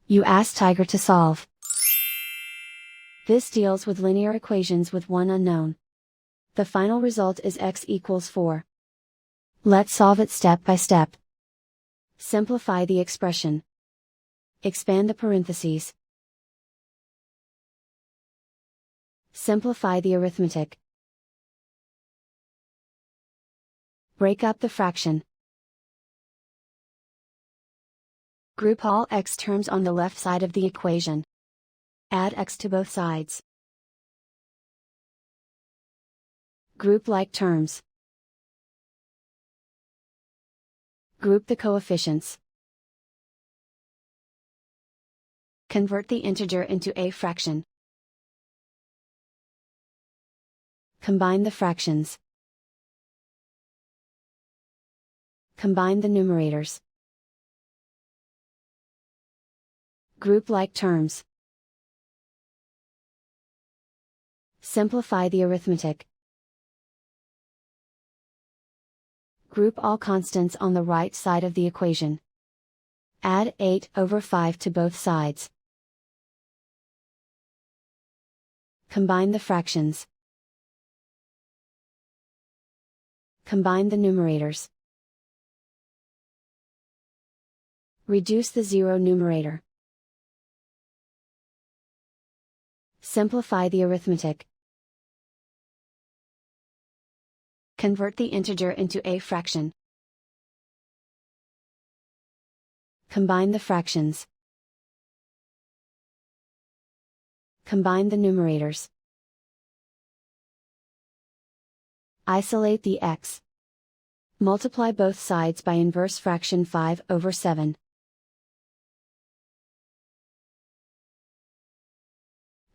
You ask Tiger to solve. This deals with linear equations with one unknown. The final result is x equals 4. Let's solve it step by step. Simplify the expression. Expand the parentheses. Simplify the arithmetic. Break up the fraction. Group all x terms on the left side of the equation. Add x to both sides. Group like terms. Group the coefficients. Convert the integer into a fraction. Combine the fractions. Combine the numerators. Group like terms. Simplify the arithmetic. Group all constants on the right side of the equation. Add 8/5 to both sides. Combine the fractions. Combine the numerators. Reduce the zero numerator. Simplify the arithmetic. Convert the integer into a fraction. Combine the fractions. Combine the numerators. Isolate the x. Multiply both sides by inverse fraction 5/7.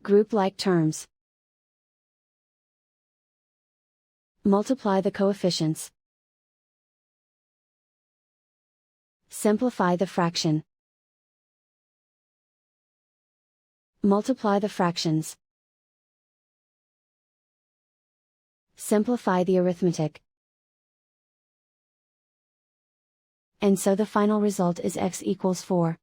Group like terms. Multiply the coefficients. Simplify the fraction. Multiply the fractions. Simplify the arithmetic. And so the final result is x equals 4.